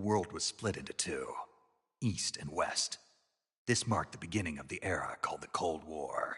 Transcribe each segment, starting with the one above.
world was split into two, East and West. This marked the beginning of the era called the Cold War.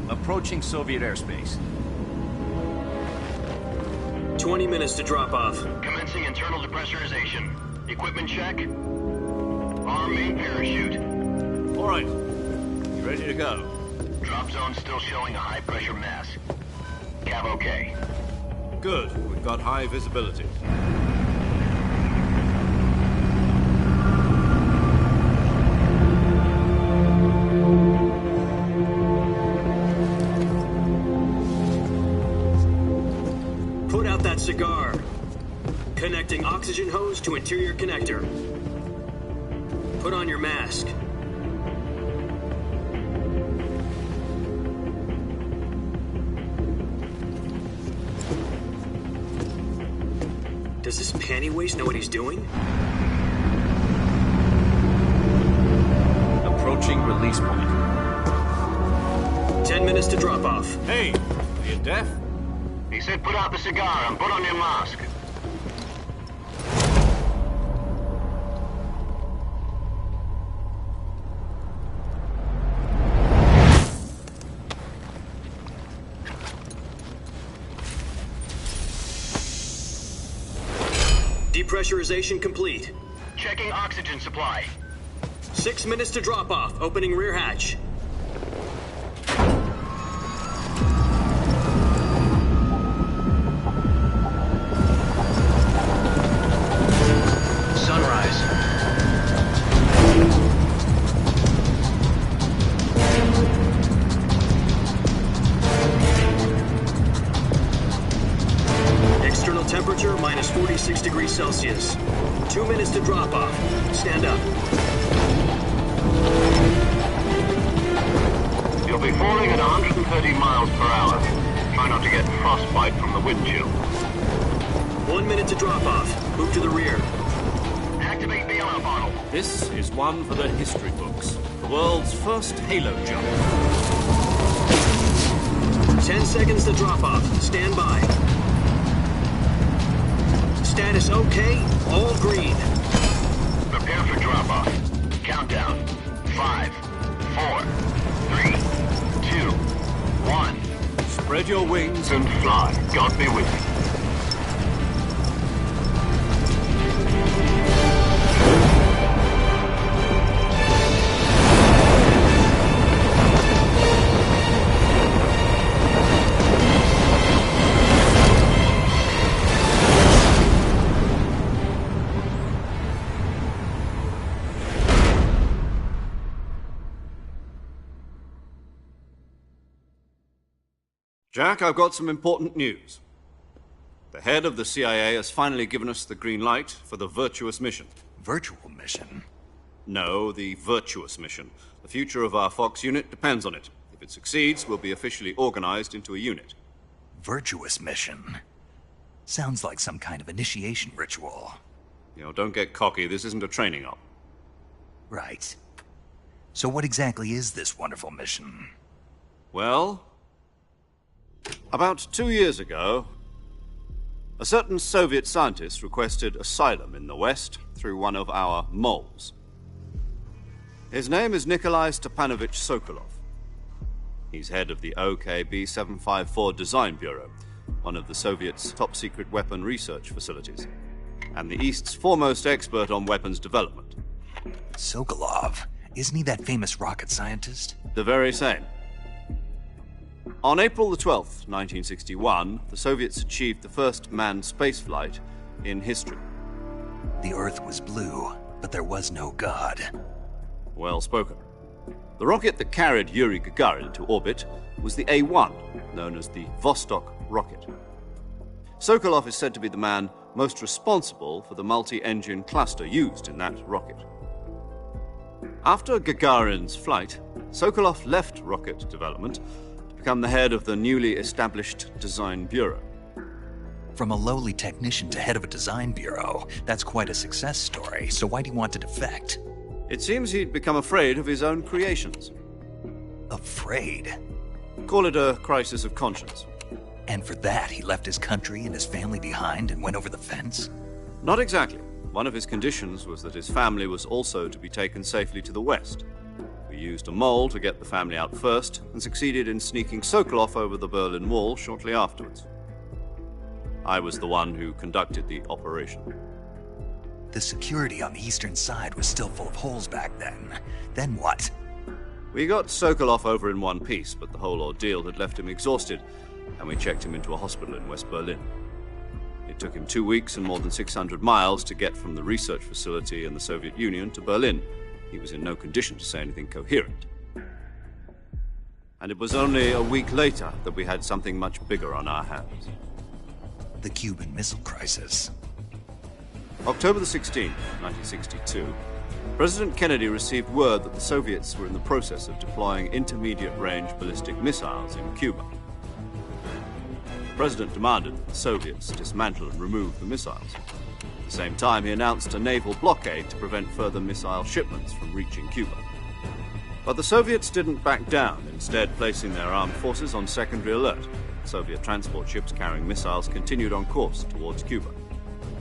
Approaching Soviet airspace. 20 minutes to drop off. Commencing internal depressurization. Equipment check. Arm main parachute. All right. You ready to go? Drop zone still showing a high pressure mass. Cav okay. Good. We've got high visibility. Cigar. Connecting oxygen hose to interior connector. Put on your mask. Does this panty waste know what he's doing? Approaching release point. 10 minutes to drop off. Hey, are you deaf? He said put out the cigar and put on your mask. Depressurization complete. Checking oxygen supply. 6 minutes to drop off. Opening rear hatch. Temperature minus 46 degrees Celsius. 2 minutes to drop off. Stand up. You'll be falling at 130 miles per hour. Try not to get frostbite from the wind chill. 1 minute to drop off. Move to the rear. Activate the air bottle. This is one for the history books. The world's first halo jump. 10 seconds to drop off. Stand by. Status okay, all green. Prepare for drop-off. Countdown. 5, 4, 3, 2, 1. Spread your wings And fly. God be with you. Jack, I've got some important news. The head of the CIA has finally given us the green light for the virtuous mission. Virtual mission? No, the virtuous mission. The future of our Fox unit depends on it. If it succeeds, we'll be officially organized into a unit. Virtuous mission? Sounds like some kind of initiation ritual. You know, don't get cocky. This isn't a training op. Right. So what exactly is this wonderful mission? Well, about 2 years ago, a certain Soviet scientist requested asylum in the West through one of our moles. His name is Nikolai Stepanovich Sokolov. He's head of the OKB 754 Design Bureau, one of the Soviets' top-secret weapon research facilities, and the East's foremost expert on weapons development. Sokolov? Isn't he that famous rocket scientist? The very same. On April the 12th, 1961, the Soviets achieved the first manned spaceflight in history. The Earth was blue, but there was no God. Well spoken. The rocket that carried Yuri Gagarin to orbit was the A-1, known as the Vostok rocket. Sokolov is said to be the man most responsible for the multi-engine cluster used in that rocket. After Gagarin's flight, Sokolov left rocket development to become the head of the newly established Design Bureau. From a lowly technician to head of a design bureau, that's quite a success story, so why do you want to defect? It seems he'd become afraid of his own creations. Afraid? Call it a crisis of conscience. And for that, he left his country and his family behind and went over the fence? Not exactly. One of his conditions was that his family was also to be taken safely to the west. We used a mole to get the family out first and succeeded in sneaking Sokolov over the Berlin Wall shortly afterwards. I was the one who conducted the operation. The security on the eastern side was still full of holes back then. Then what? We got Sokolov over in one piece, but the whole ordeal had left him exhausted, and we checked him into a hospital in West Berlin. It took him 2 weeks and more than 600 miles to get from the research facility in the Soviet Union to Berlin. He was in no condition to say anything coherent. And it was only a week later that we had something much bigger on our hands. The Cuban Missile Crisis. October the 16th, 1962, President Kennedy received word that the Soviets were in the process of deploying intermediate-range ballistic missiles in Cuba. The President demanded that the Soviets dismantle and remove the missiles. At the same time, he announced a naval blockade to prevent further missile shipments from reaching Cuba. But the Soviets didn't back down, instead placing their armed forces on secondary alert. Soviet transport ships carrying missiles continued on course towards Cuba.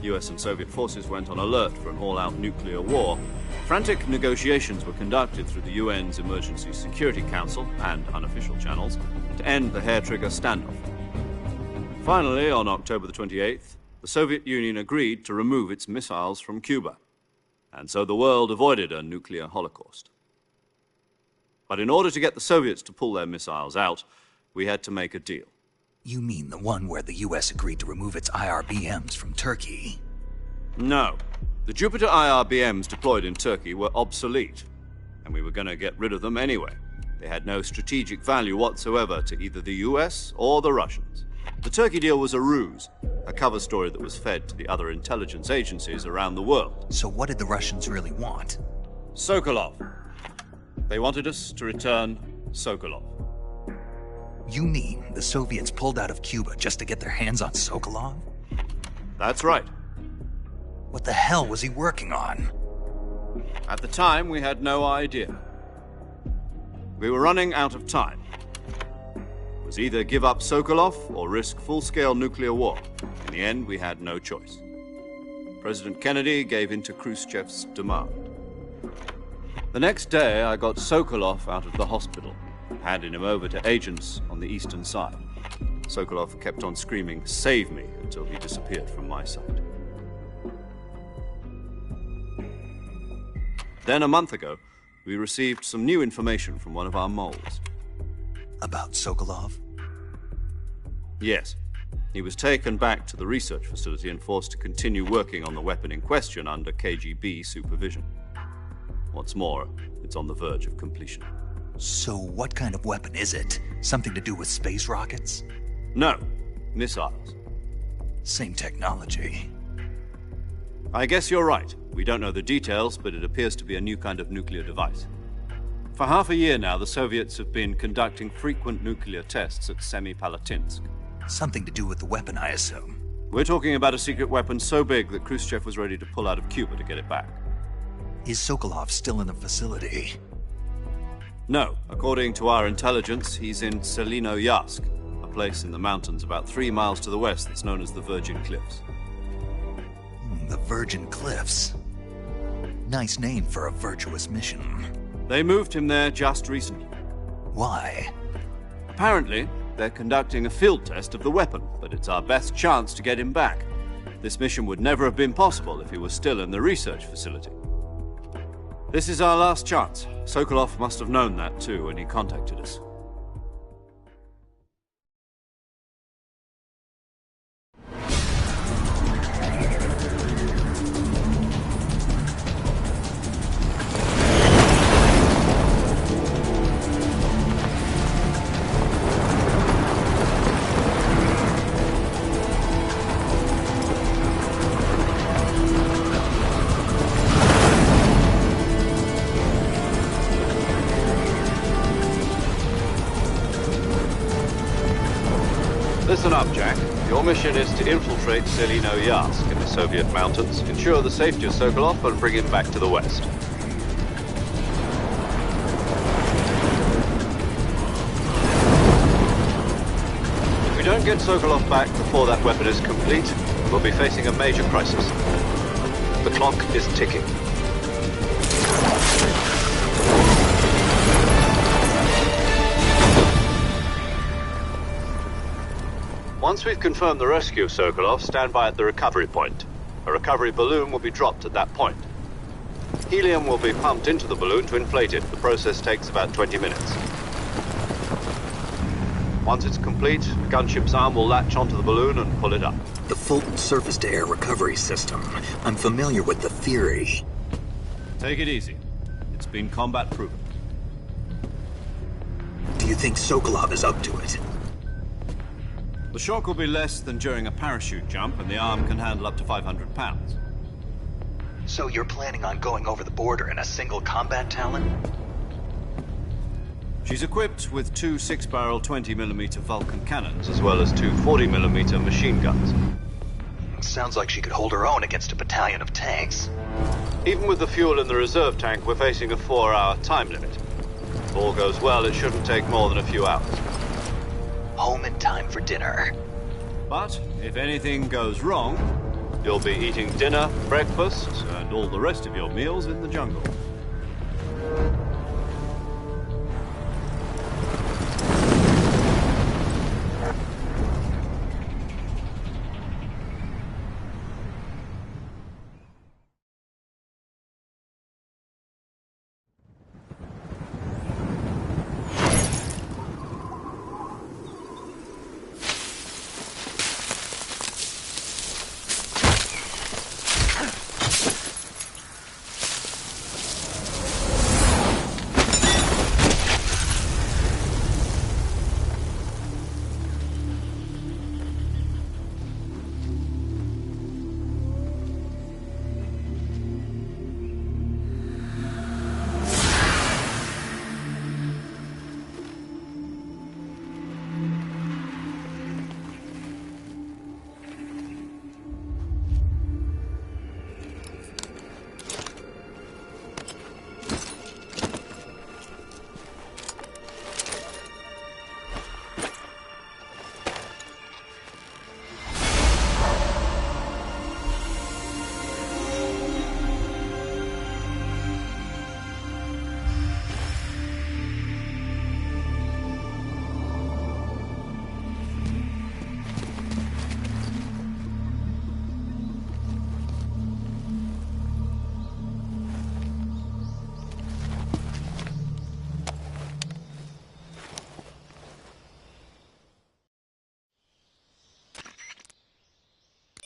US and Soviet forces went on alert for an all-out nuclear war. Frantic negotiations were conducted through the UN's Emergency Security Council and unofficial channels to end the hair-trigger standoff. Finally, on October the 28th, the Soviet Union agreed to remove its missiles from Cuba. And so the world avoided a nuclear holocaust. But in order to get the Soviets to pull their missiles out, we had to make a deal. You mean the one where the US agreed to remove its IRBMs from Turkey? No. The Jupiter IRBMs deployed in Turkey were obsolete, and we were going to get rid of them anyway. They had no strategic value whatsoever to either the US or the Russians. The Turkey deal was a ruse, a cover story that was fed to the other intelligence agencies around the world. So what did the Russians really want? Sokolov. They wanted us to return Sokolov. You mean the Soviets pulled out of Cuba just to get their hands on Sokolov? That's right. What the hell was he working on? At the time, we had no idea. We were running out of time. It was either give up Sokolov or risk full-scale nuclear war. In the end, we had no choice. President Kennedy gave in to Khrushchev's demand. The next day, I got Sokolov out of the hospital, handing him over to agents on the eastern side. Sokolov kept on screaming, "Save me," until he disappeared from my sight. Then, a month ago, we received some new information from one of our moles. About Sokolov? Yes. He was taken back to the research facility and forced to continue working on the weapon in question under KGB supervision. What's more, it's on the verge of completion. So what kind of weapon is it? Something to do with space rockets? No, missiles. Same technology. I guess you're right. We don't know the details, but it appears to be a new kind of nuclear device. For half a year now, the Soviets have been conducting frequent nuclear tests at Semipalatinsk. Something to do with the weapon, I assume. We're talking about a secret weapon so big that Khrushchev was ready to pull out of Cuba to get it back. Is Sokolov still in the facility? No. According to our intelligence, he's in Selinoyarsk, a place in the mountains about 3 miles to the west that's known as the Virgin Cliffs. The Virgin Cliffs. Nice name for a virtuous mission. They moved him there just recently. Why? Apparently, they're conducting a field test of the weapon, but it's our best chance to get him back. This mission would never have been possible if he was still in the research facility. This is our last chance. Sokolov must have known that too when he contacted us. Listen up, Jack. Your mission is to infiltrate Selino Yask in the Soviet mountains, ensure the safety of Sokolov, and bring him back to the west. If we don't get Sokolov back before that weapon is complete, we'll be facing a major crisis. The clock is ticking. Once we've confirmed the rescue of Sokolov, stand by at the recovery point. A recovery balloon will be dropped at that point. Helium will be pumped into the balloon to inflate it. The process takes about 20 minutes. Once it's complete, the gunship's arm will latch onto the balloon and pull it up. The Fulton surface-to-air recovery system. I'm familiar with the theory. Take it easy. It's been combat-proven. Do you think Sokolov is up to it? The shock will be less than during a parachute jump, and the arm can handle up to 500 pounds. So you're planning on going over the border in a single combat Talon? She's equipped with two 6-barrel 20mm Vulcan cannons, as well as two 40mm machine guns. Sounds like she could hold her own against a battalion of tanks. Even with the fuel in the reserve tank, we're facing a 4-hour time limit. If all goes well, it shouldn't take more than a few hours. Home in time for dinner. But if anything goes wrong, you'll be eating dinner, breakfast, and all the rest of your meals in the jungle.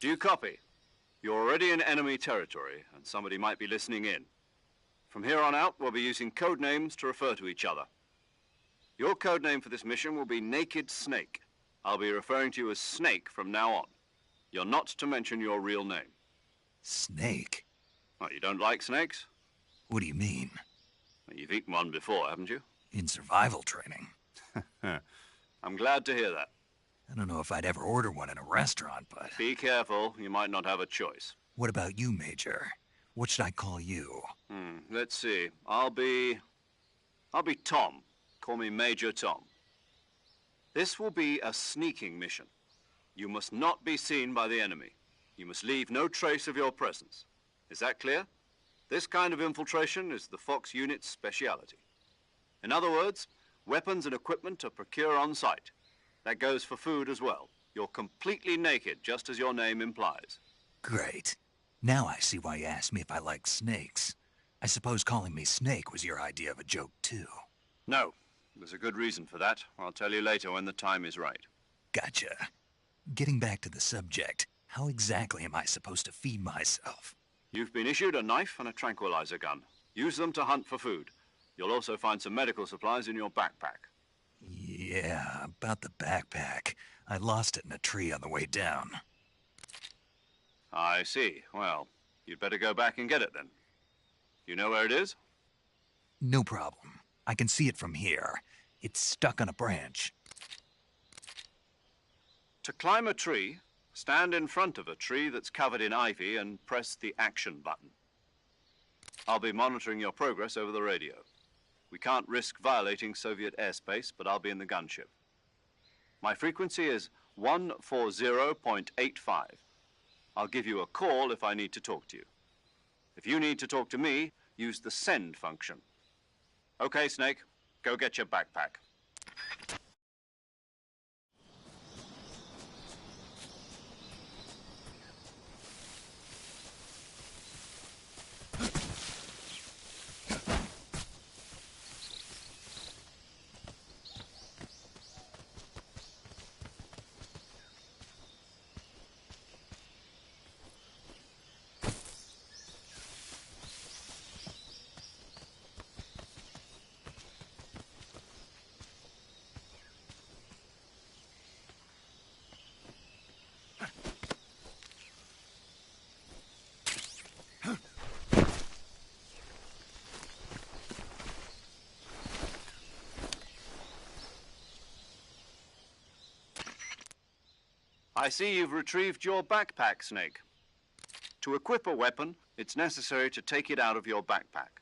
Do you copy? You're already in enemy territory, and somebody might be listening in. From here on out, we'll be using code names to refer to each other. Your code name for this mission will be Naked Snake. I'll be referring to you as Snake from now on. You're not to mention your real name. Snake? Oh, you don't like snakes? What do you mean? Well, you've eaten one before, haven't you? In survival training. I'm glad to hear that. I don't know if I'd ever order one in a restaurant, but... Be careful, you might not have a choice. What about you, Major? What should I call you? Let's see. I'll be Tom. Call me Major Tom. This will be a sneaking mission. You must not be seen by the enemy. You must leave no trace of your presence. Is that clear? This kind of infiltration is the Fox unit's speciality. In other words, weapons and equipment are procured on site. That goes for food as well. You're completely naked, just as your name implies. Great. Now I see why you asked me if I like snakes. I suppose calling me Snake was your idea of a joke, too. No. There's a good reason for that. I'll tell you later when the time is right. Gotcha. Getting back to the subject, how exactly am I supposed to feed myself? You've been issued a knife and a tranquilizer gun. Use them to hunt for food. You'll also find some medical supplies in your backpack. Yeah, about the backpack. I lost it in a tree on the way down. I see. Well, you'd better go back and get it then. You know where it is? No problem. I can see it from here. It's stuck on a branch. To climb a tree, stand in front of a tree that's covered in ivy and press the action button. I'll be monitoring your progress over the radio. We can't risk violating Soviet airspace, but I'll be in the gunship. My frequency is 140.85. I'll give you a call if I need to talk to you. If you need to talk to me, use the send function. Okay, Snake, go get your backpack. I see you've retrieved your backpack, Snake. To equip a weapon, it's necessary to take it out of your backpack.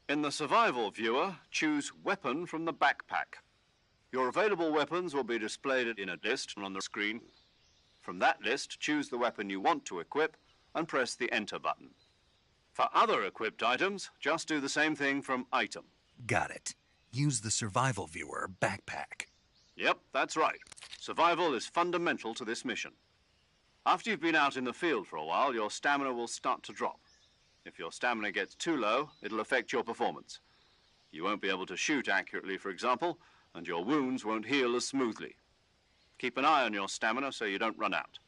In the survival viewer, choose Weapon from the backpack. Your available weapons will be displayed in a list on the screen. From that list, choose the weapon you want to equip and press the Enter button. For other equipped items, just do the same thing from Item. Got it. Use the survival viewer backpack. Yep, that's right. Survival is fundamental to this mission. After you've been out in the field for a while, your stamina will start to drop. If your stamina gets too low, it'll affect your performance. You won't be able to shoot accurately, for example, and your wounds won't heal as smoothly. Keep an eye on your stamina so you don't run out.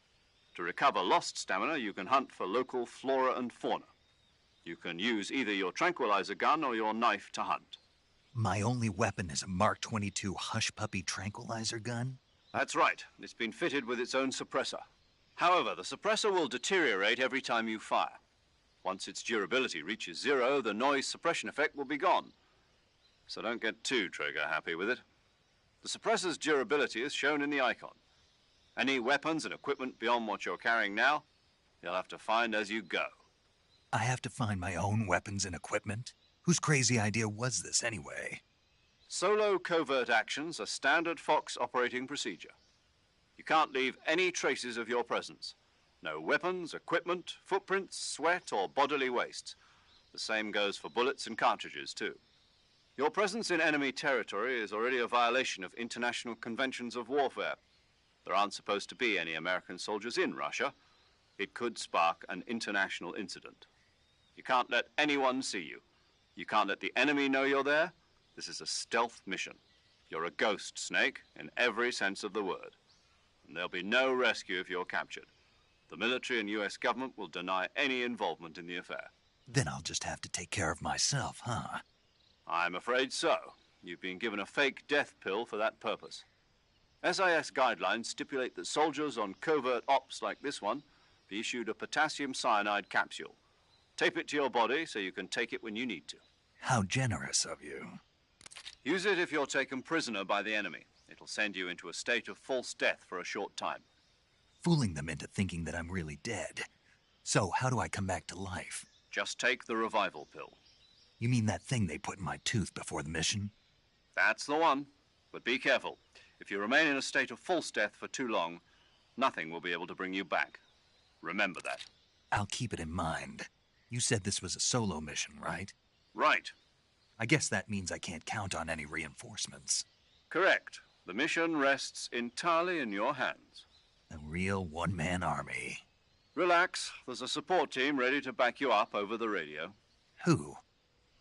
To recover lost stamina, you can hunt for local flora and fauna. You can use either your tranquilizer gun or your knife to hunt. My only weapon is a Mark 22 Hush Puppy tranquilizer gun? That's right. It's been fitted with its own suppressor. However, the suppressor will deteriorate every time you fire. Once its durability reaches 0, the noise suppression effect will be gone. So don't get too trigger-happy with it. The suppressor's durability is shown in the icon. Any weapons and equipment beyond what you're carrying now, you'll have to find as you go. I have to find my own weapons and equipment? Whose crazy idea was this, anyway? Solo covert actions are standard Fox operating procedure. You can't leave any traces of your presence. No weapons, equipment, footprints, sweat, or bodily wastes. The same goes for bullets and cartridges, too. Your presence in enemy territory is already a violation of international conventions of warfare. There aren't supposed to be any American soldiers in Russia. It could spark an international incident. You can't let anyone see you. You can't let the enemy know you're there. This is a stealth mission. You're a ghost, Snake, in every sense of the word. And there'll be no rescue if you're captured. The military and U.S. government will deny any involvement in the affair. Then I'll just have to take care of myself, huh? I'm afraid so. You've been given a fake death pill for that purpose. SIS guidelines stipulate that soldiers on covert ops like this one be issued a potassium cyanide capsule. Tape it to your body so you can take it when you need to. How generous of you. Use it if you're taken prisoner by the enemy. It'll send you into a state of false death for a short time. Fooling them into thinking that I'm really dead. So how do I come back to life? Just take the revival pill. You mean that thing they put in my tooth before the mission? That's the one. But be careful. If you remain in a state of false death for too long, nothing will be able to bring you back. Remember that. I'll keep it in mind. You said this was a solo mission, right? Right. I guess that means I can't count on any reinforcements. Correct. The mission rests entirely in your hands. A real one-man army. Relax. There's a support team ready to back you up over the radio. Who?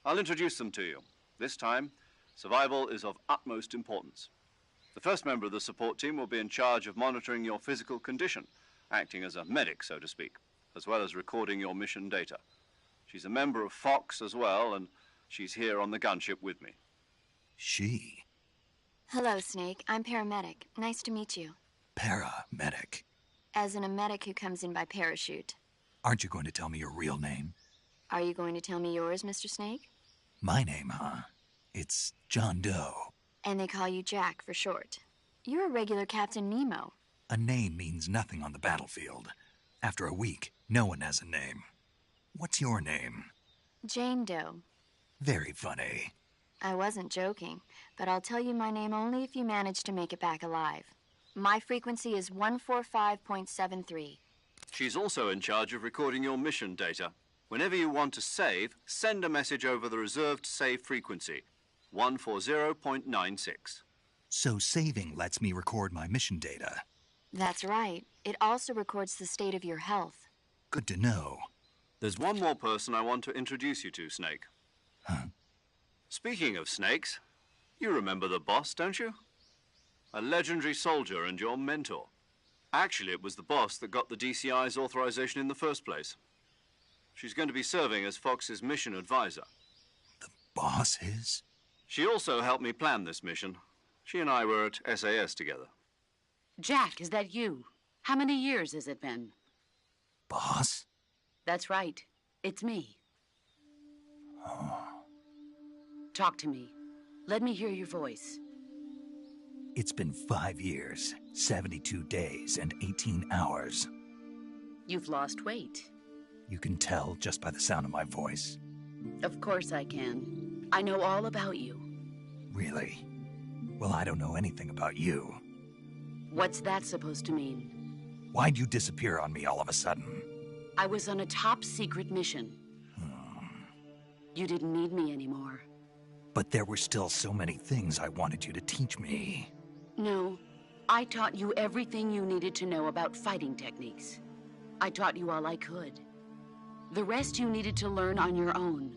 I'll introduce them to you. This time, survival is of utmost importance. The first member of the support team will be in charge of monitoring your physical condition, acting as a medic, so to speak, as well as recording your mission data. She's a member of Fox as well, and she's here on the gunship with me. She? Hello, Snake. I'm paramedic. Nice to meet you. Paramedic. As in a medic who comes in by parachute. Aren't you going to tell me your real name? Are you going to tell me yours, Mr. Snake? My name, huh? It's John Doe. And they call you Jack for short. You're a regular Captain Nemo. A name means nothing on the battlefield. After a week, no one has a name. What's your name? Jane Doe. Very funny. I wasn't joking, but I'll tell you my name only if you manage to make it back alive. My frequency is 145.73. She's also in charge of recording your mission data. Whenever you want to save, send a message over the reserved save frequency, 140.96. So saving lets me record my mission data. That's right. It also records the state of your health. Good to know. There's one more person I want to introduce you to, Snake. Huh? Speaking of snakes, you remember the boss, don't you? A legendary soldier and your mentor. Actually, it was the boss that got the DCI's authorization in the first place. She's going to be serving as Fox's mission advisor. The boss is? She also helped me plan this mission. She and I were at SAS together. Jack, is that you? How many years has it been? Boss? That's right. It's me. Oh. Talk to me. Let me hear your voice. It's been 5 years, 72 days, and 18 hours. You've lost weight. You can tell just by the sound of my voice. Of course I can. I know all about you. Really? Well, I don't know anything about you. What's that supposed to mean? Why'd you disappear on me all of a sudden? I was on a top-secret mission. You didn't need me anymore. But there were still so many things I wanted you to teach me. No, I taught you everything you needed to know about fighting techniques. I taught you all I could. The rest you needed to learn on your own.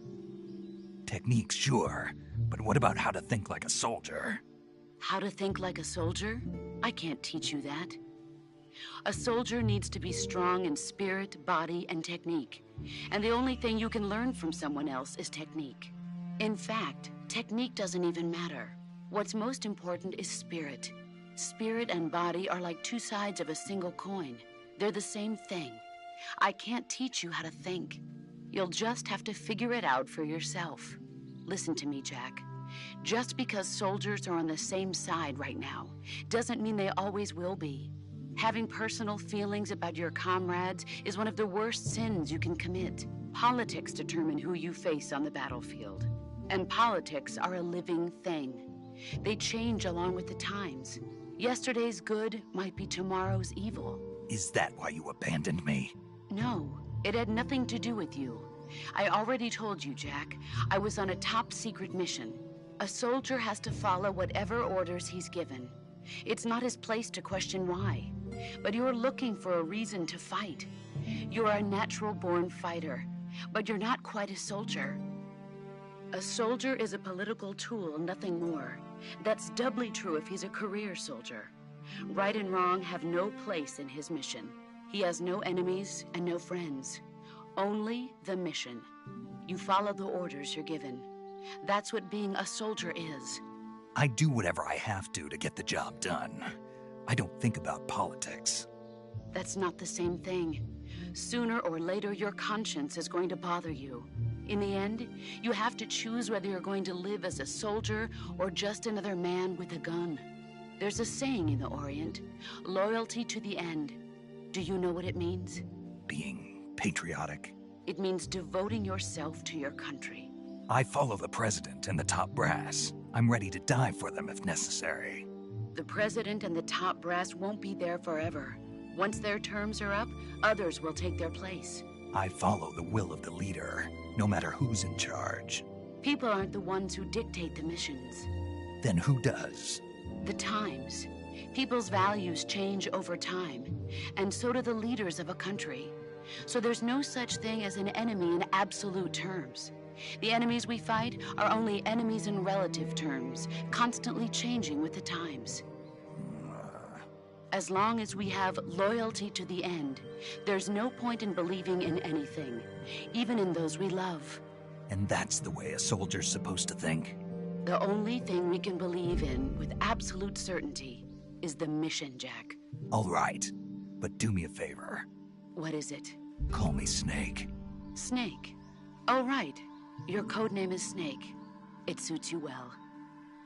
Techniques, sure. But what about how to think like a soldier? How to think like a soldier? I can't teach you that. A soldier needs to be strong in spirit, body, and technique. And the only thing you can learn from someone else is technique. In fact, technique doesn't even matter. What's most important is spirit. Spirit and body are like two sides of a single coin. They're the same thing. I can't teach you how to think. You'll just have to figure it out for yourself. Listen to me, Jack. Just because soldiers are on the same side right now doesn't mean they always will be. Having personal feelings about your comrades is one of the worst sins you can commit. Politics determine who you face on the battlefield. And politics are a living thing. They change along with the times. Yesterday's good might be tomorrow's evil. Is that why you abandoned me? No, it had nothing to do with you. I already told you, Jack. I was on a top-secret mission. A soldier has to follow whatever orders he's given. It's not his place to question why. But you're looking for a reason to fight. You're a natural-born fighter, but you're not quite a soldier. A soldier is a political tool, nothing more. That's doubly true if he's a career soldier. Right and wrong have no place in his mission. He has no enemies and no friends. Only the mission. You follow the orders you're given. That's what being a soldier is. I do whatever I have to get the job done. I don't think about politics. That's not the same thing. Sooner or later, your conscience is going to bother you. In the end, you have to choose whether you're going to live as a soldier or just another man with a gun. There's a saying in the Orient, loyalty to the end. Do you know what it means? Being patriotic. It means devoting yourself to your country. I follow the president and the top brass. I'm ready to die for them if necessary. The president and the top brass won't be there forever. Once their terms are up, others will take their place. I follow the will of the leader, no matter who's in charge. People aren't the ones who dictate the missions. Then who does? The times. People's values change over time, and so do the leaders of a country. So there's no such thing as an enemy in absolute terms. The enemies we fight are only enemies in relative terms, constantly changing with the times. As long as we have loyalty to the end, there's no point in believing in anything, even in those we love. And that's the way a soldier's supposed to think? The only thing we can believe in with absolute certainty is the mission, Jack. All right, but do me a favor. What is it? Call me Snake. Snake. Oh, right. Your codename is Snake. It suits you well.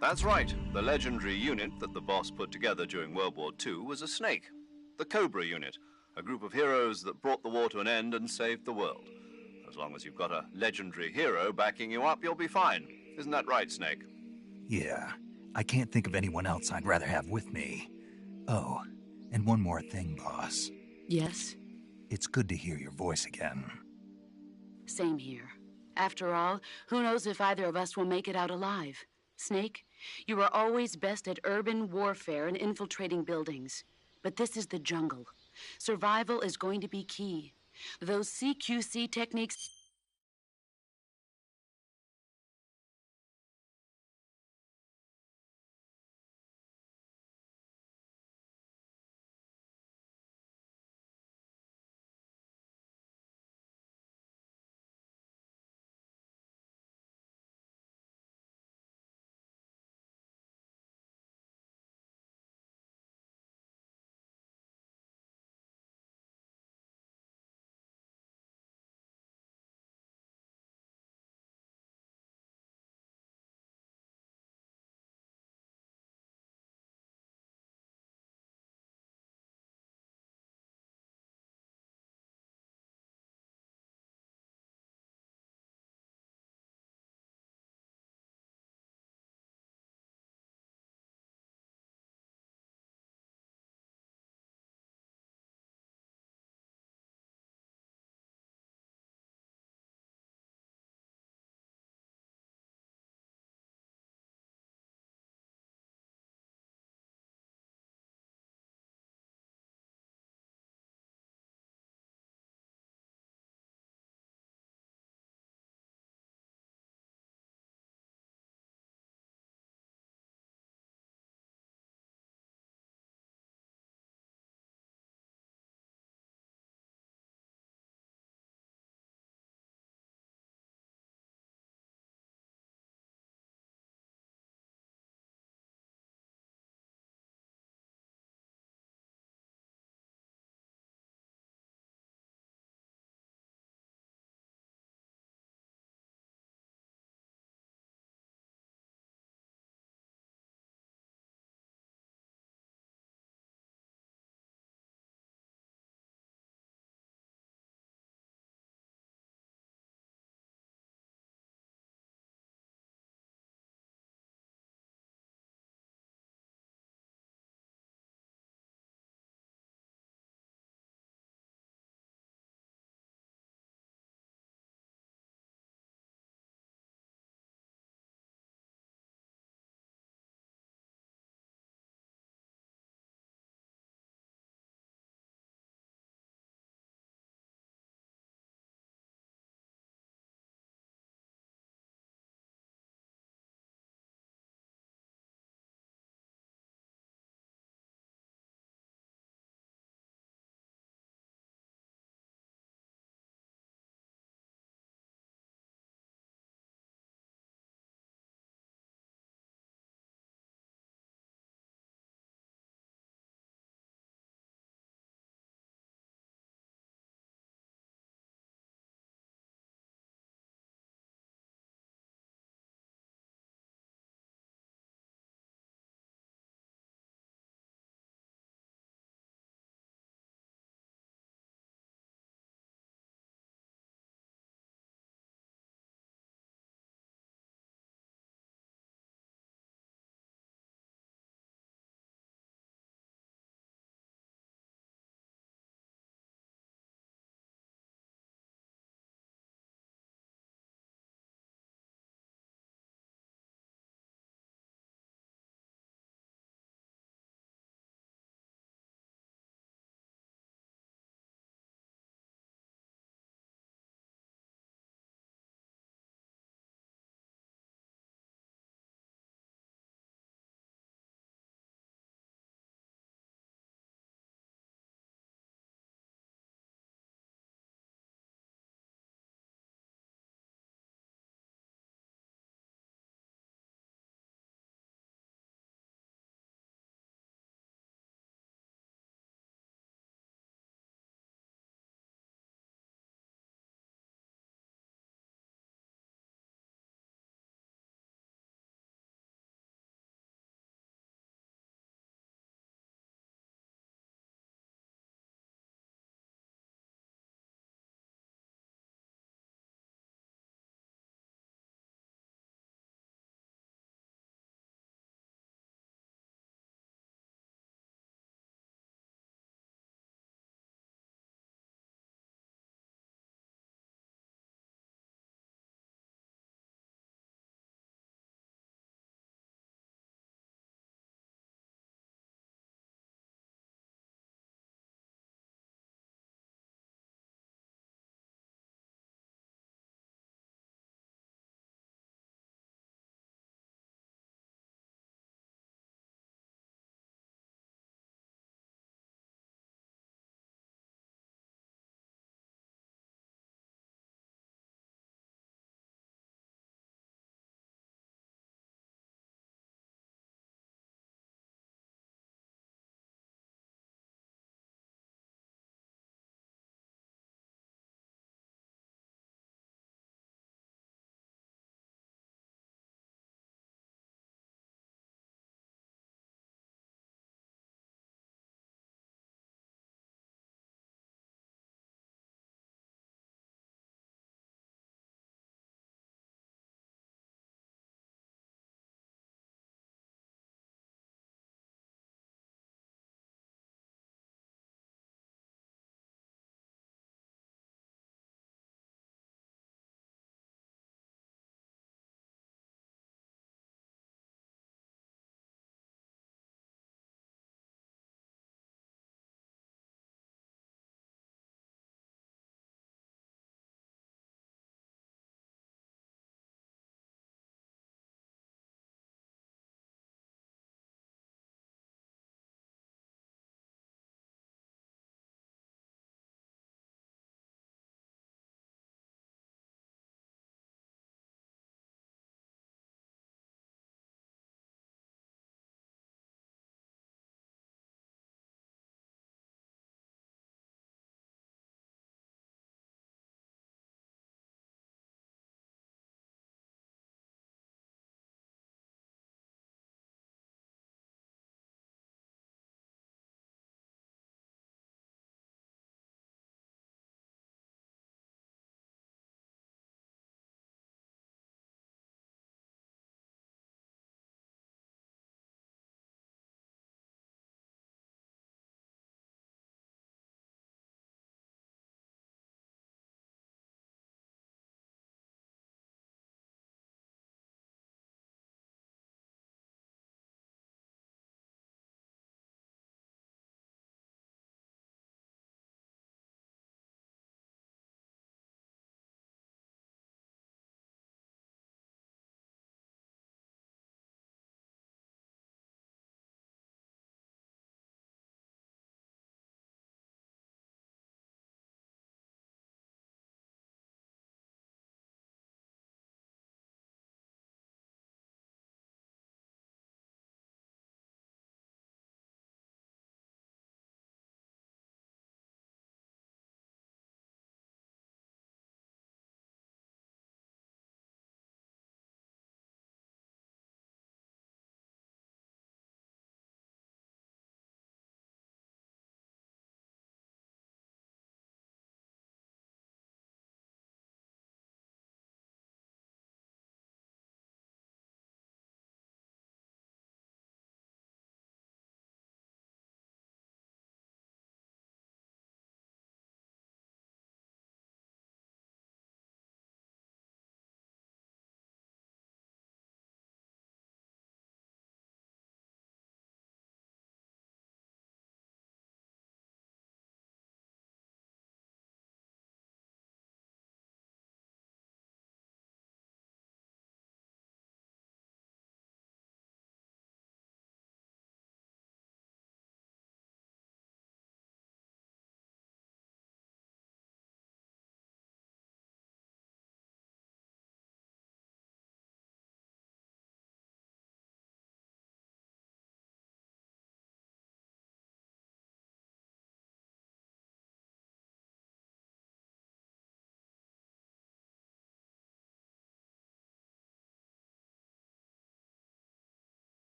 That's right. The legendary unit that the boss put together during World War II was a snake. The Cobra Unit, a group of heroes that brought the war to an end and saved the world. As long as you've got a legendary hero backing you up, you'll be fine. Isn't that right, Snake? Yeah, I can't think of anyone else I'd rather have with me. Oh, and one more thing, boss. Yes? It's good to hear your voice again. Same here. After all, who knows if either of us will make it out alive? Snake, you are always best at urban warfare and infiltrating buildings. But this is the jungle. Survival is going to be key. Those CQC techniques...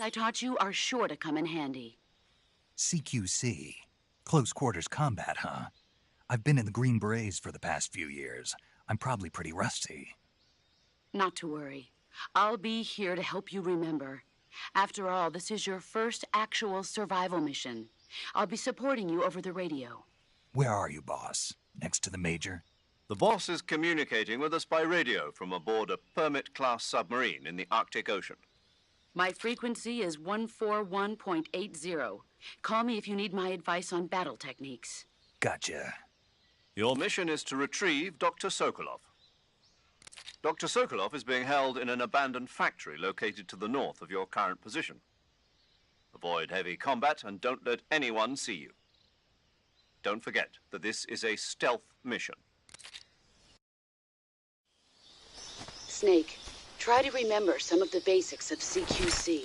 I taught you are sure to come in handy. CQC. Close quarters combat, huh? I've been in the Green Berets for the past few years. I'm probably pretty rusty. Not to worry. I'll be here to help you remember. After all, this is your first actual survival mission. I'll be supporting you over the radio. Where are you, boss? Next to the Major? The boss is communicating with us by radio from aboard a Permit-class submarine in the Arctic Ocean. My frequency is 141.80. Call me if you need my advice on battle techniques. Gotcha. Your mission is to retrieve Dr. Sokolov. Dr. Sokolov is being held in an abandoned factory located to the north of your current position. Avoid heavy combat and don't let anyone see you. Don't forget that this is a stealth mission. Snake, try to remember some of the basics of CQC.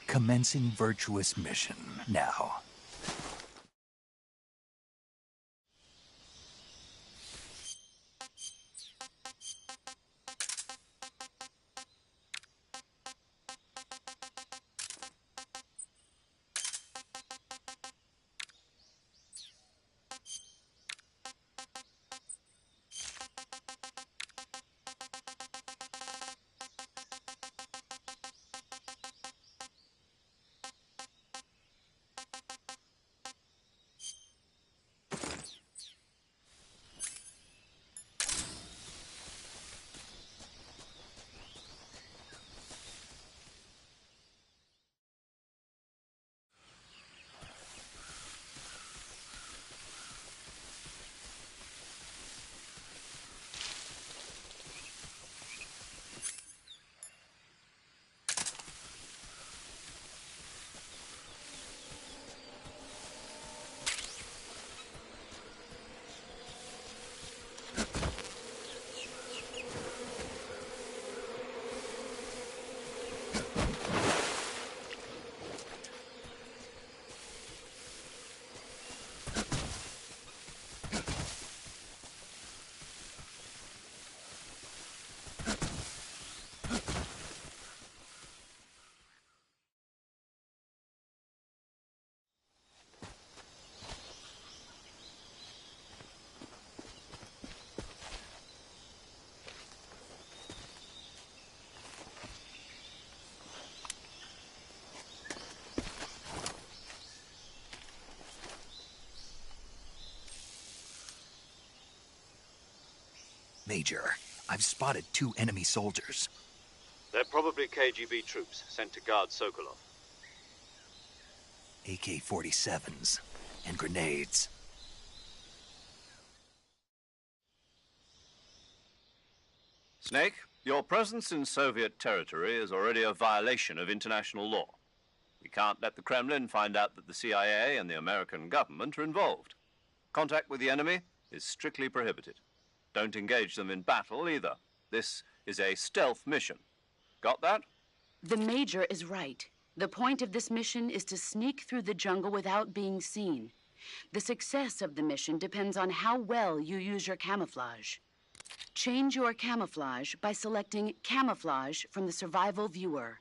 Commencing virtuous mission now. Major, I've spotted 2 enemy soldiers. They're probably KGB troops sent to guard Sokolov. AK-47s and grenades. Snake, your presence in Soviet territory is already a violation of international law. We can't let the Kremlin find out that the CIA and the American government are involved. Contact with the enemy is strictly prohibited. Don't engage them in battle either. This is a stealth mission. Got that? The Major is right. The point of this mission is to sneak through the jungle without being seen. The success of the mission depends on how well you use your camouflage. Change your camouflage by selecting Camouflage from the Survival Viewer.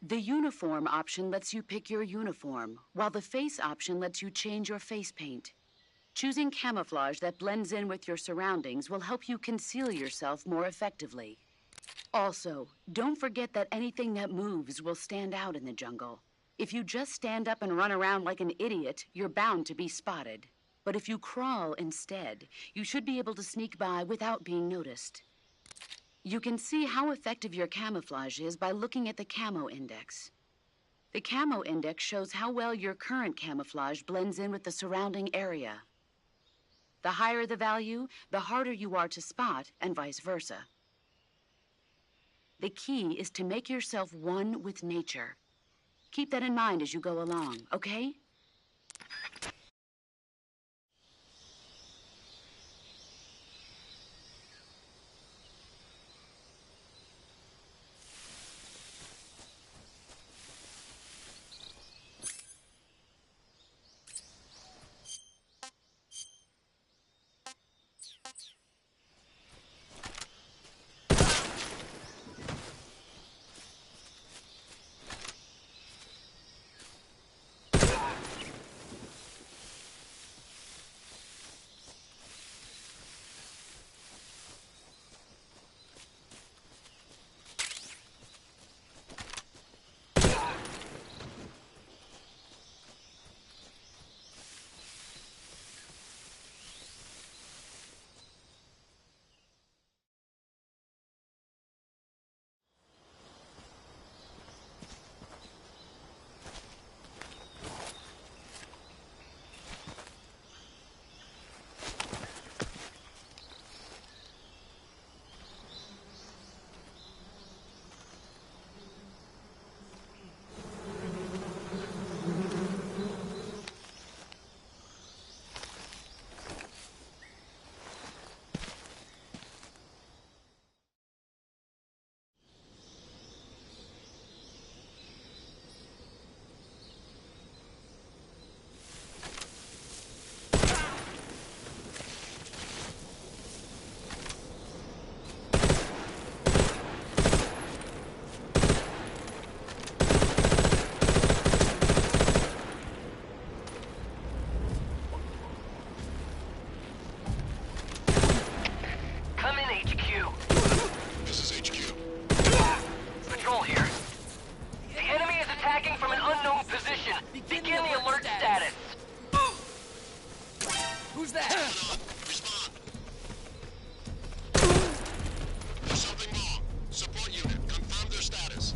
The Uniform option lets you pick your uniform, while the Face option lets you change your face paint. Choosing camouflage that blends in with your surroundings will help you conceal yourself more effectively. Also, don't forget that anything that moves will stand out in the jungle. If you just stand up and run around like an idiot, you're bound to be spotted. But if you crawl instead, you should be able to sneak by without being noticed. You can see how effective your camouflage is by looking at the camo index. The camo index shows how well your current camouflage blends in with the surrounding area. The higher the value, the harder you are to spot, and vice versa. The key is to make yourself one with nature. Keep that in mind as you go along, okay? that? Respond. There's something wrong. Support unit, confirm their status.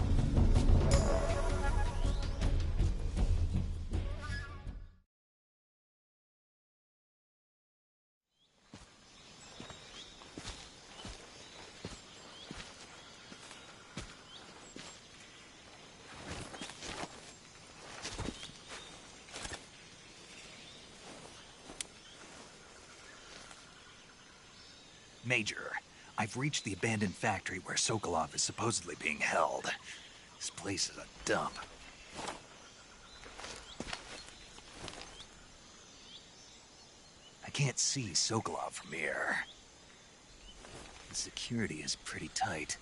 Major, I've reached the abandoned factory where Sokolov is supposedly being held. This place is a dump. I can't see Sokolov from here. The security is pretty tight.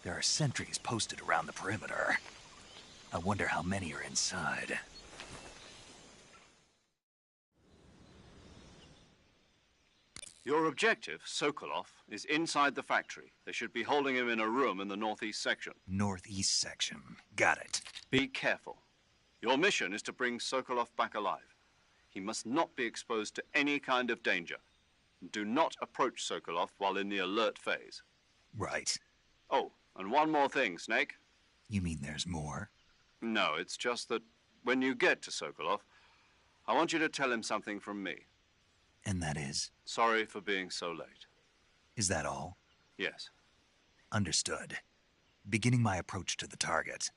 There are sentries posted around the perimeter. I wonder how many are inside. Your objective, Sokolov, is inside the factory. They should be holding him in a room in the northeast section. Northeast section. Got it. Be careful. Your mission is to bring Sokolov back alive. He must not be exposed to any kind of danger. Do not approach Sokolov while in the alert phase. Right. Oh, and one more thing, Snake. You mean there's more? No, it's just that when you get to Sokolov, I want you to tell him something from me. And that is? Sorry for being so late. Is that all? Yes. Understood. Beginning my approach to the target.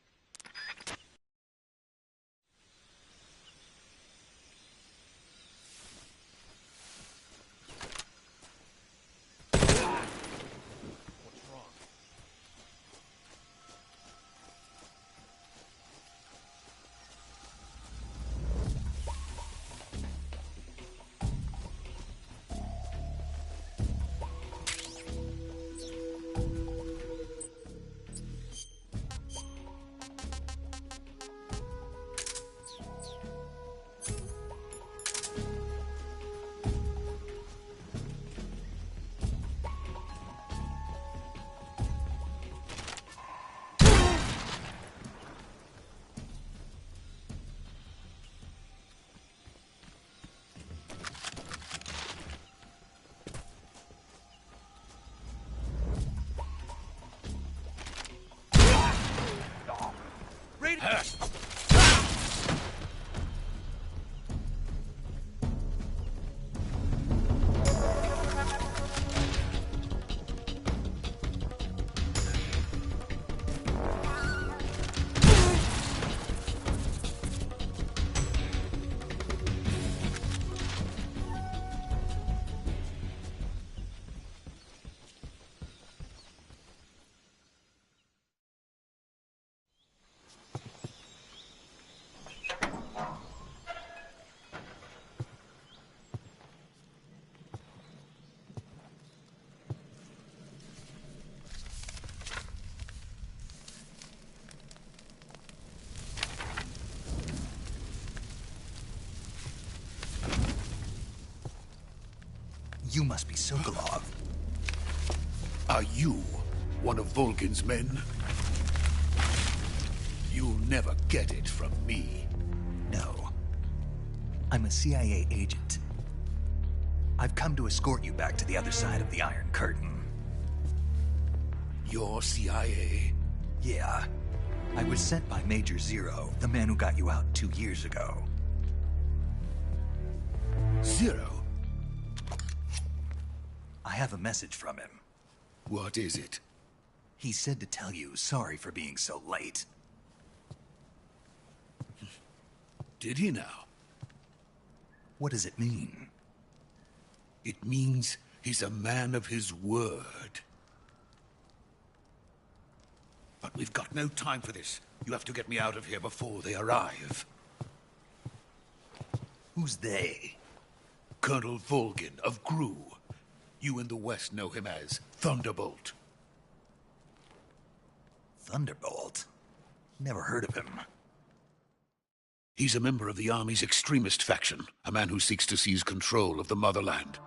You must be Sokolov. Are you one of Volgin's men? You'll never get it from me. No. I'm a CIA agent. I've come to escort you back to the other side of the Iron Curtain. You're CIA? Yeah. I was sent by Major Zero, the man who got you out 2 years ago. Zero? I have a message from him. What is it? He said to tell you sorry for being so late. Did he now? What does it mean? It means he's a man of his word. But we've got no time for this. You have to get me out of here before they arrive. Who's they? Colonel Volgin of GRU. You in the West know him as Thunderbolt. Thunderbolt? Never heard of him. He's a member of the Army's extremist faction, a man who seeks to seize control of the motherland.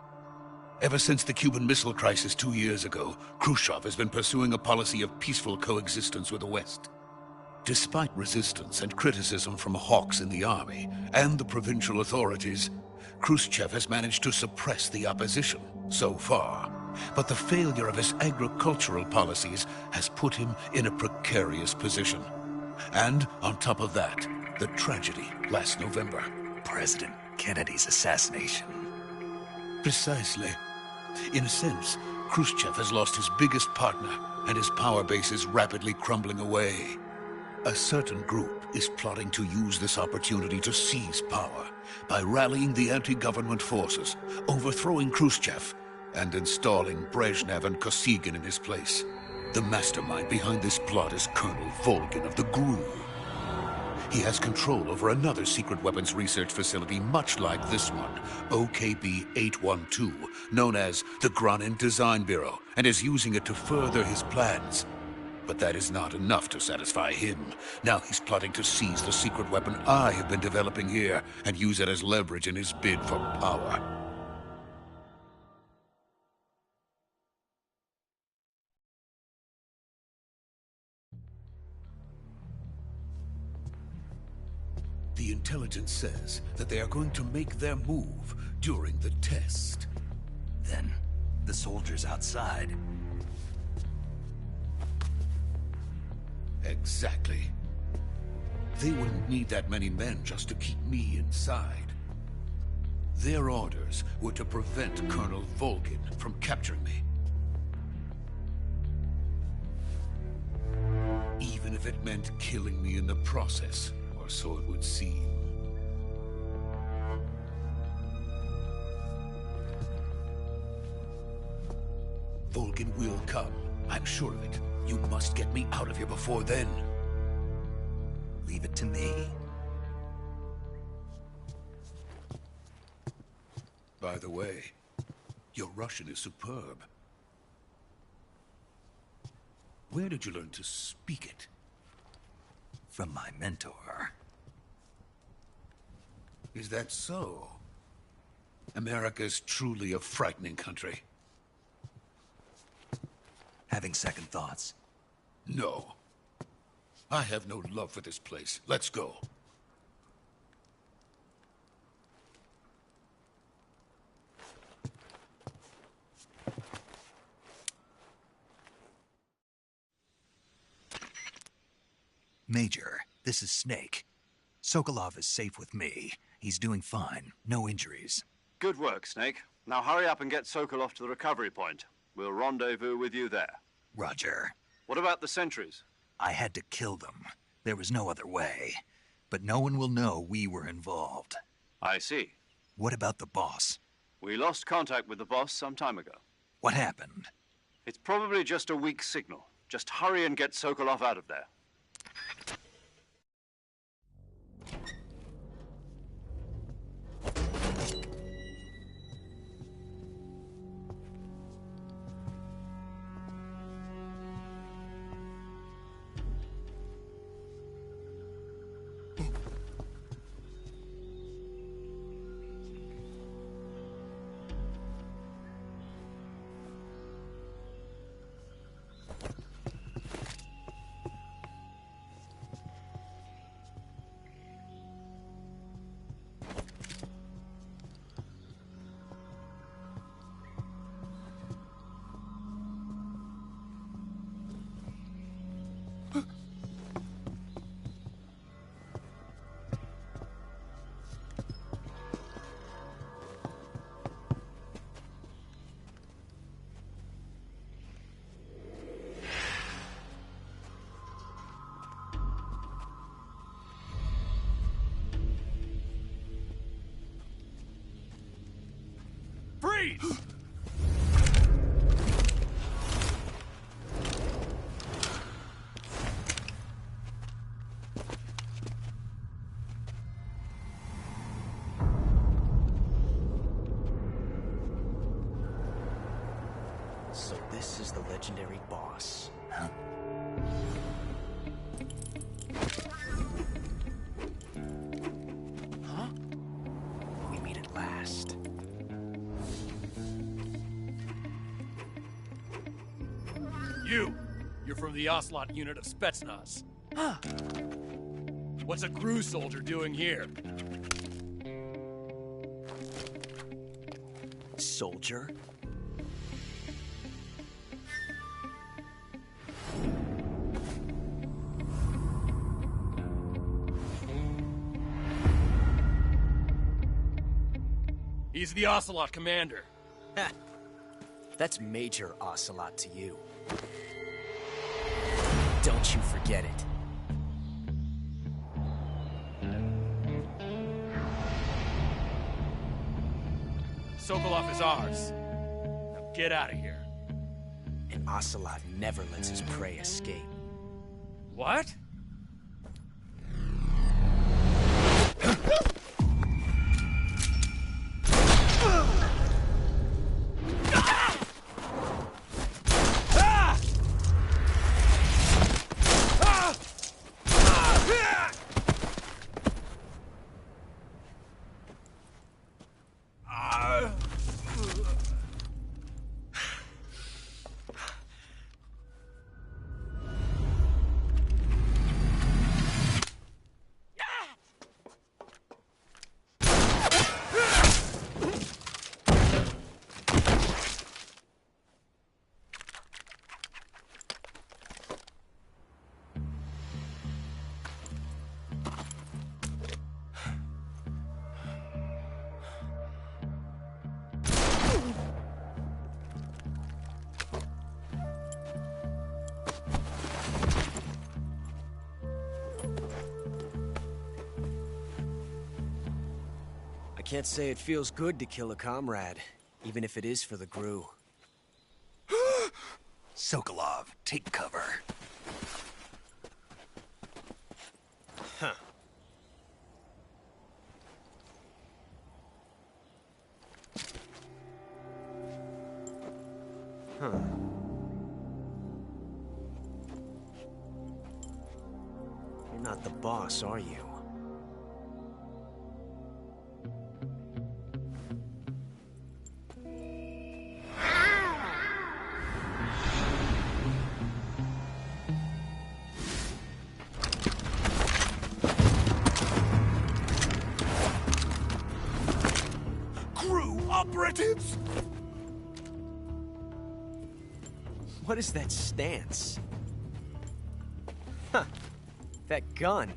Ever since the Cuban Missile Crisis 2 years ago, Khrushchev has been pursuing a policy of peaceful coexistence with the West. Despite resistance and criticism from hawks in the army and the provincial authorities, Khrushchev has managed to suppress the opposition so far. But the failure of his agricultural policies has put him in a precarious position. And on top of that, the tragedy last November. President Kennedy's assassination. Precisely. In a sense, Khrushchev has lost his biggest partner, and his power base is rapidly crumbling away. A certain group is plotting to use this opportunity to seize power by rallying the anti-government forces, overthrowing Khrushchev, and installing Brezhnev and Kosygin in his place. The mastermind behind this plot is Colonel Volgin of the GRU. He has control over another secret weapons research facility much like this one, OKB-812, known as the Granin Design Bureau, and is using it to further his plans. But that is not enough to satisfy him. Now he's plotting to seize the secret weapon I have been developing here and use it as leverage in his bid for power. The intelligence says that they are going to make their move during the test. Then, the soldiers outside. Exactly. They wouldn't need that many men just to keep me inside. Their orders were to prevent Colonel Volgin from capturing me. Even if it meant killing me in the process, or so it would seem. Volgin will come. I'm sure of it. You must get me out of here before then. Leave it to me. By the way, your Russian is superb. Where did you learn to speak it? From my mentor. Is that so? America's truly a frightening country. Having second thoughts? No. I have no love for this place. Let's go. Major, this is Snake. Sokolov is safe with me. He's doing fine. No injuries. Good work, Snake. Now hurry up and get Sokolov to the recovery point. We'll rendezvous with you there. Roger. What about the sentries? I had to kill them. There was no other way. But no one will know we were involved. I see. What about the boss? We lost contact with the boss some time ago. What happened? It's probably just a weak signal. Just hurry and get Sokolov out of there. Freeze! So this is the legendary boss. Huh? Huh? We meet at last. You're from the Ocelot unit of Spetsnaz. What's a crew soldier doing here? Soldier? He's the Ocelot commander. Ha! That's Major Ocelot to you. Don't you forget it. Sokolov is ours. Now get out of here. And Ocelot never lets his prey escape. What? I can't say it feels good to kill a comrade, even if it is for the GRU. Sokolov, take cover. Huh. Huh. You're not the boss, are you? Operatives? What is that stance? Huh. That gun.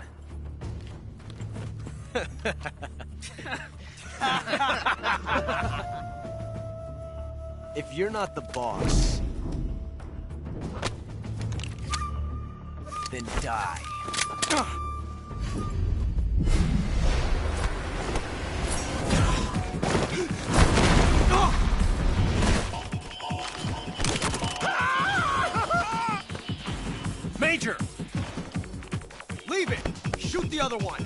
If you're not the boss, then die. Major! Leave it! Shoot the other one!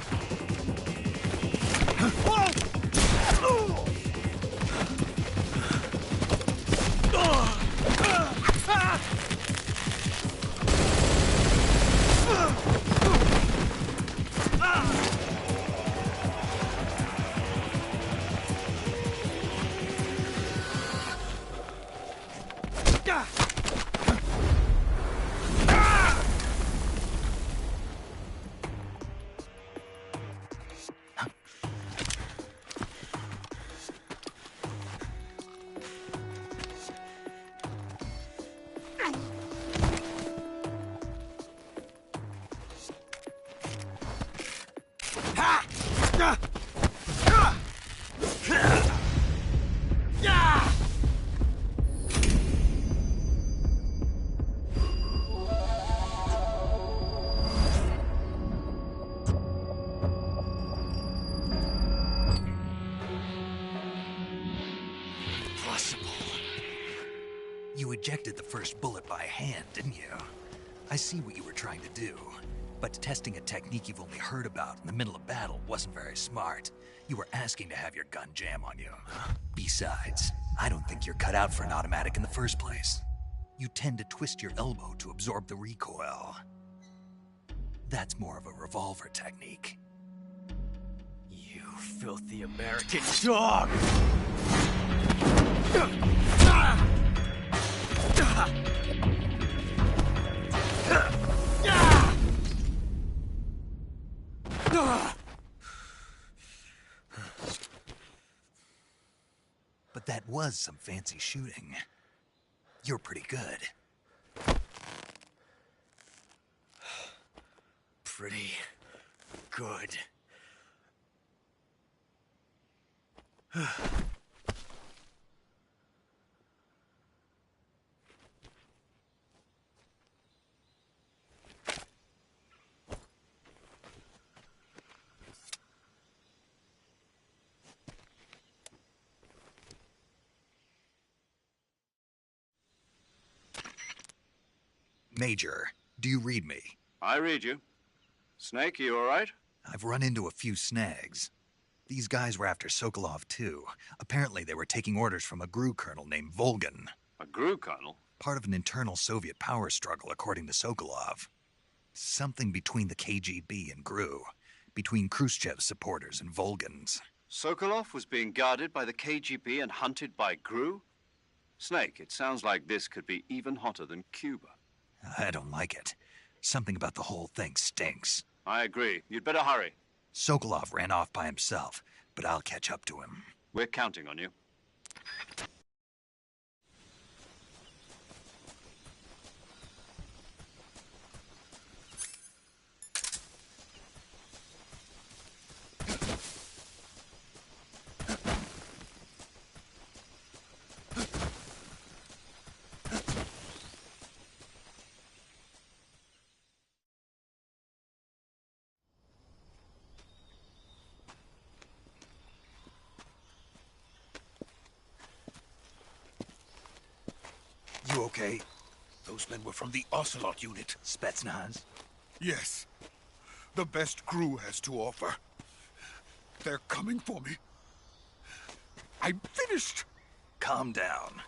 You ejected the first bullet by hand, didn't you? I see what you were trying to do. But testing a technique you've only heard about in the middle of battle wasn't very smart. You were asking to have your gun jam on you. Besides, I don't think you're cut out for an automatic in the first place. You tend to twist your elbow to absorb the recoil. That's more of a revolver technique. You filthy American dog! But that was some fancy shooting. You're pretty good. Pretty good. Major, do you read me? I read you. Snake, you all right? I've run into a few snags. These guys were after Sokolov, too. Apparently they were taking orders from a GRU colonel named Volgan. A GRU colonel? Part of an internal Soviet power struggle, according to Sokolov. Something between the KGB and GRU. Between Khrushchev's supporters and Volgan's. Sokolov was being guarded by the KGB and hunted by GRU? Snake, it sounds like this could be even hotter than Cuba. I don't like it. Something about the whole thing stinks. I agree. You'd better hurry. Sokolov ran off by himself, but I'll catch up to him. We're counting on you. You okay? Those men were from the Ocelot unit. Spetsnaz? Yes. The best GRU has to offer. They're coming for me. I'm finished. Calm down.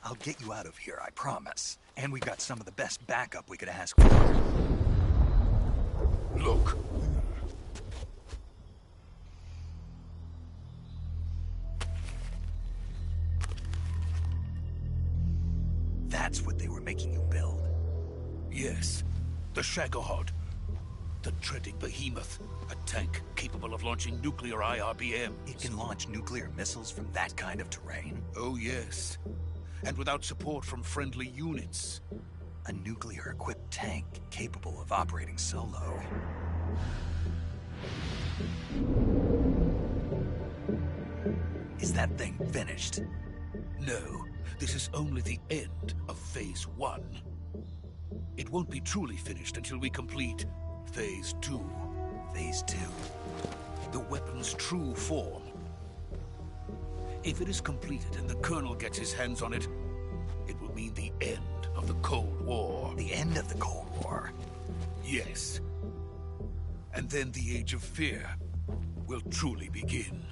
I'll get you out of here, I promise. And we've got some of the best backup we could ask for. Look. That's what they were making you build? Yes. The Shagohod. The dreaded behemoth. A tank capable of launching nuclear IRBMs. It can launch nuclear missiles from that kind of terrain? Oh, yes. And without support from friendly units. A nuclear-equipped tank capable of operating solo. Is that thing finished? No. This is only the end of Phase 1. It won't be truly finished until we complete Phase 2. Phase 2? The weapon's true form. If it is completed and the Colonel gets his hands on it, it will mean the end of the Cold War. The end of the Cold War? Yes. And then the Age of Fear will truly begin.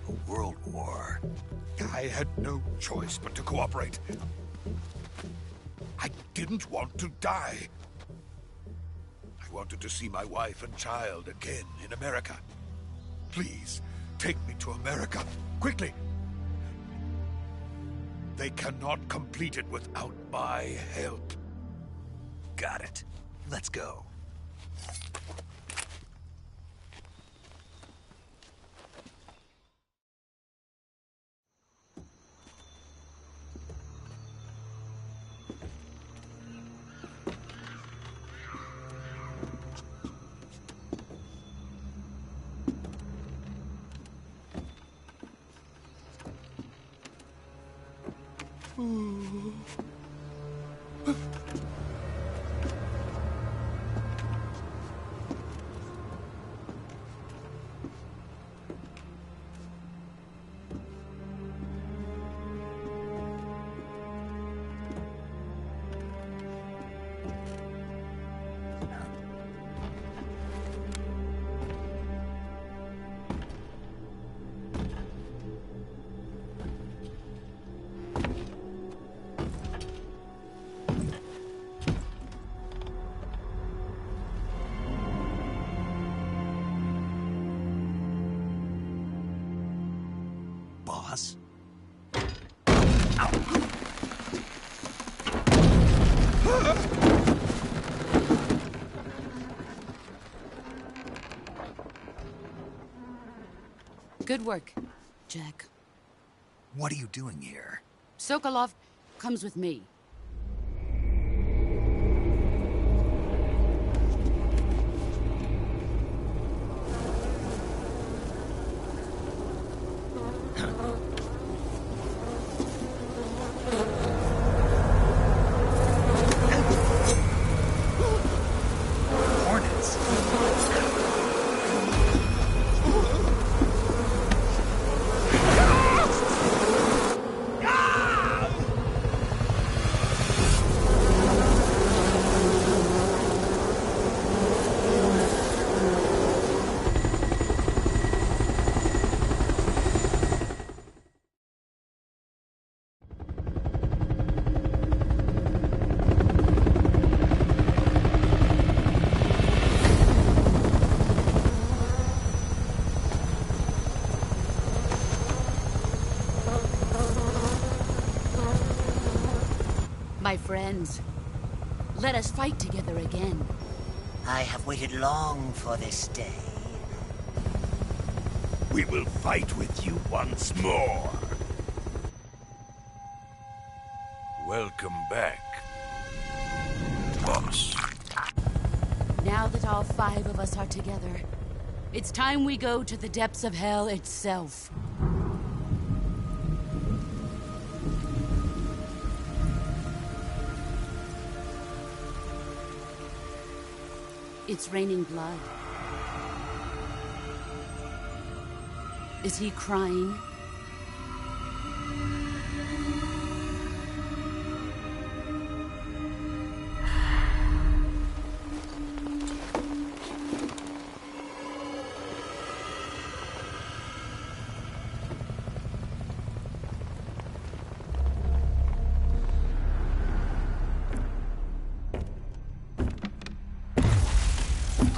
A world war? I had no choice but to cooperate. I didn't want to die. I wanted to see my wife and child again in America. Please, take me to America, quickly. They cannot complete it without my help. Got it. Let's go. Good work, Jack. What are you doing here? Sokolov comes with me. Hornets? My friends, let us fight together again. I have waited long for this day. We will fight with you once more. Welcome back, boss. Now that all 5 of us are together, it's time we go to the depths of hell itself. It's raining blood. Is he crying?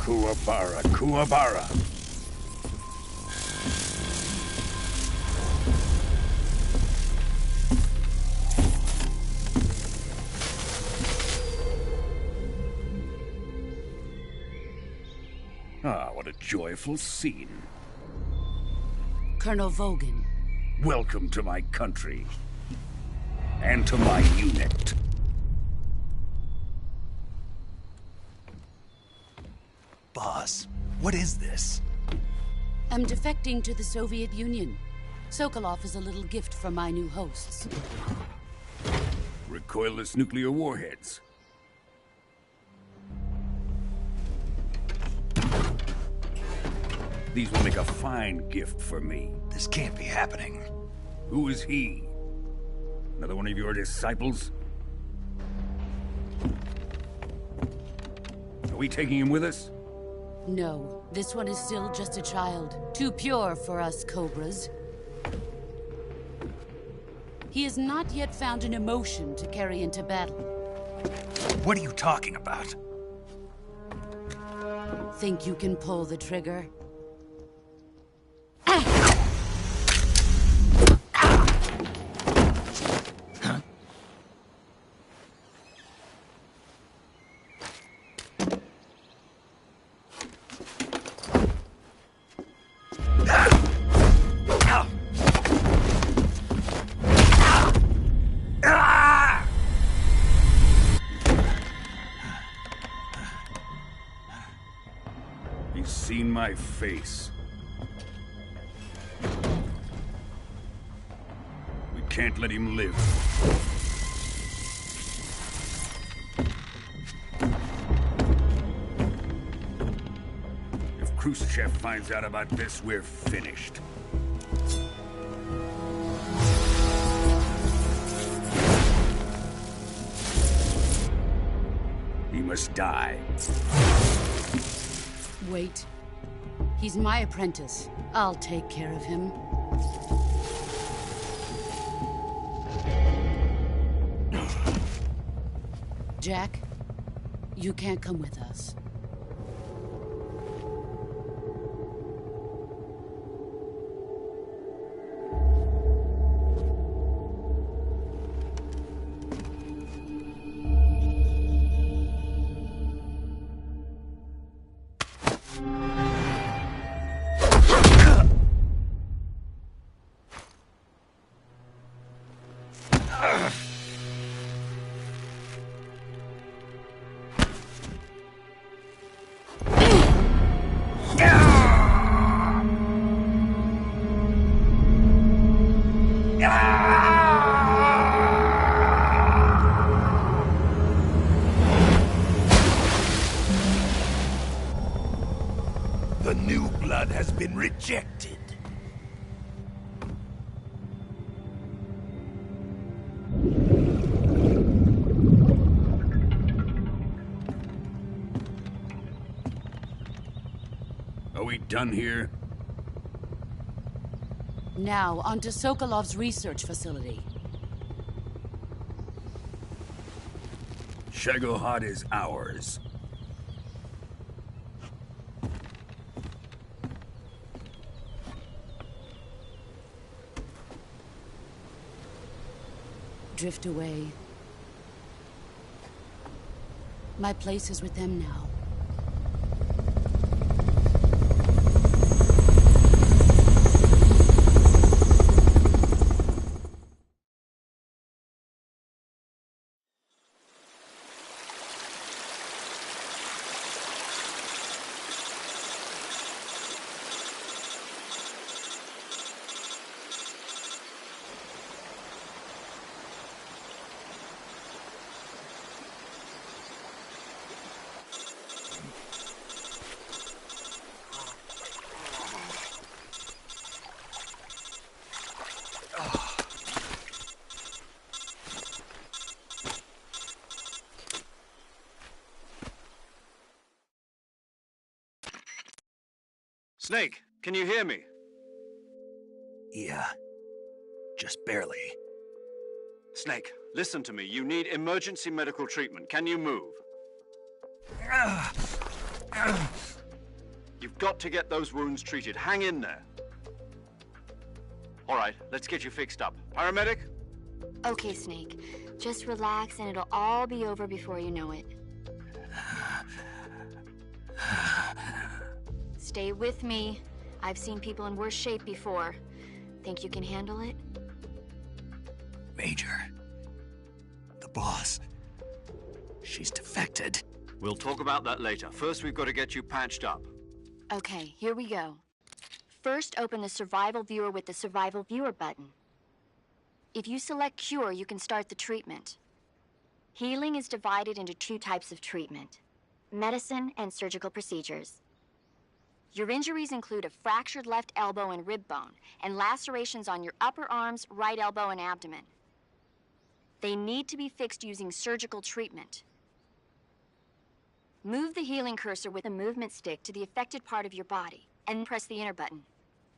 Kuwabara, Kuwabara. Ah, what a joyful scene. Colonel Vogan. Welcome to my country. And to my unit. Boss, what is this? I'm defecting to the Soviet Union. Sokolov is a little gift from my new hosts. Recoilless nuclear warheads. These will make a fine gift for me. This can't be happening. Who is he? Another one of your disciples? Are we taking him with us? No, this one is still just a child. Too pure for us Cobras. He has not yet found an emotion to carry into battle. What are you talking about? Think you can pull the trigger? He's seen my face. We can't let him live. If Khrushchev finds out about this, we're finished. He must die. Wait. He's my apprentice. I'll take care of him. Jack, you can't come with us. The new blood has been rejected. Are we done here? Now, onto Sokolov's research facility. Shagohod is ours. Drift away. My place is with them now. Snake, can you hear me? Yeah. Just barely. Snake, listen to me. You need emergency medical treatment. Can you move? You've got to get those wounds treated. Hang in there. All right, let's get you fixed up. Paramedic? Okay, Snake. Just relax and it'll all be over before you know it. Stay with me. I've seen people in worse shape before. Think you can handle it? Major. The boss. She's defected. We'll talk about that later. First, we've got to get you patched up. Okay, here we go. First, open the Survival Viewer with the Survival Viewer button. If you select Cure, you can start the treatment. Healing is divided into two types of treatment: medicine and surgical procedures. Your injuries include a fractured left elbow and rib bone, and lacerations on your upper arms, right elbow, and abdomen. They need to be fixed using surgical treatment. Move the healing cursor with the movement stick to the affected part of your body, and press the enter button.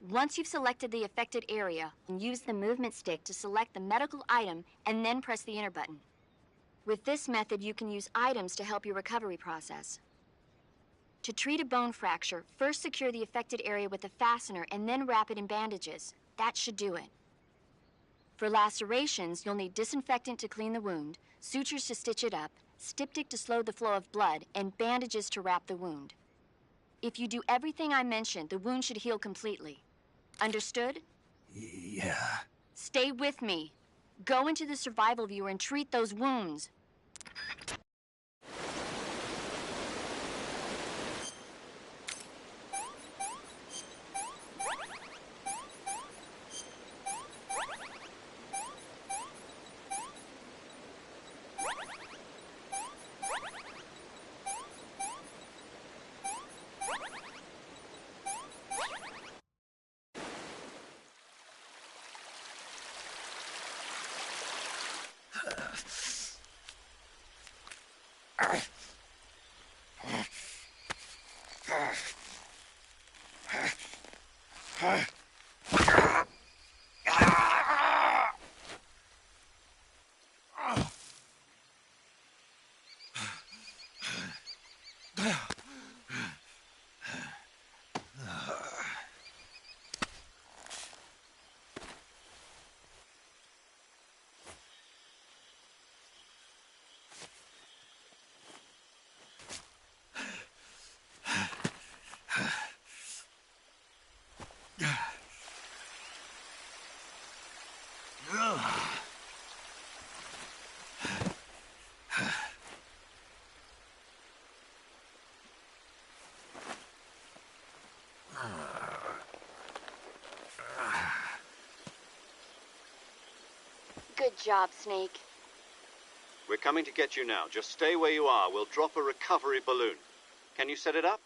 Once you've selected the affected area, use the movement stick to select the medical item, and then press the enter button. With this method, you can use items to help your recovery process. To treat a bone fracture, first secure the affected area with a fastener and then wrap it in bandages. That should do it. For lacerations, you'll need disinfectant to clean the wound, sutures to stitch it up, styptic to slow the flow of blood, and bandages to wrap the wound. If you do everything I mentioned, the wound should heal completely. Understood? Yeah. Stay with me. Go into the Survival Viewer and treat those wounds. Good job, Snake. We're coming to get you now. Just stay where you are. We'll drop a recovery balloon. Can you set it up?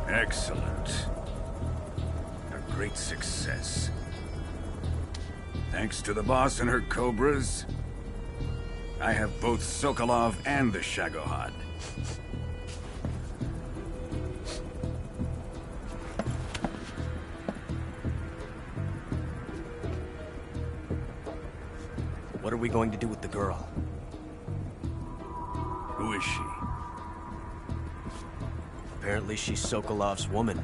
Excellent. A great success. Thanks to the boss and her cobras, I have both Sokolov and the Shagohod. What are we going to do with the girl? Who is she? Apparently she's Sokolov's woman.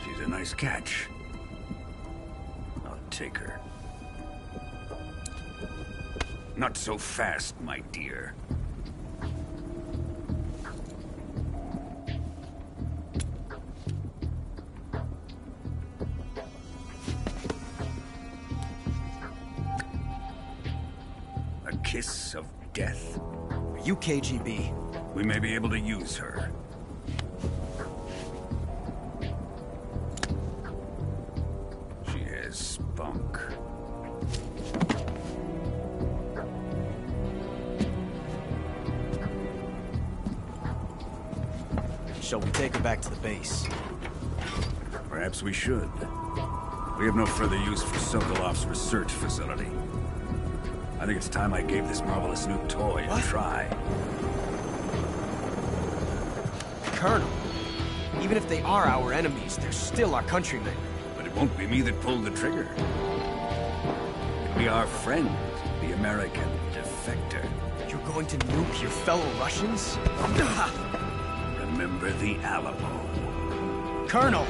She's a nice catch. I'll take her. Not so fast, my dear. A kiss of death? Are you KGB? We may be able to use her. She has spunk. Shall we take her back to the base? Perhaps we should. We have no further use for Sokolov's research facility. I think it's time I gave this marvelous new toy a try. Colonel, even if they are our enemies, they're still our countrymen. But it won't be me that pulled the trigger. It'll be our friend, the American defector. You're going to nuke your fellow Russians? Remember the Alamo. Colonel!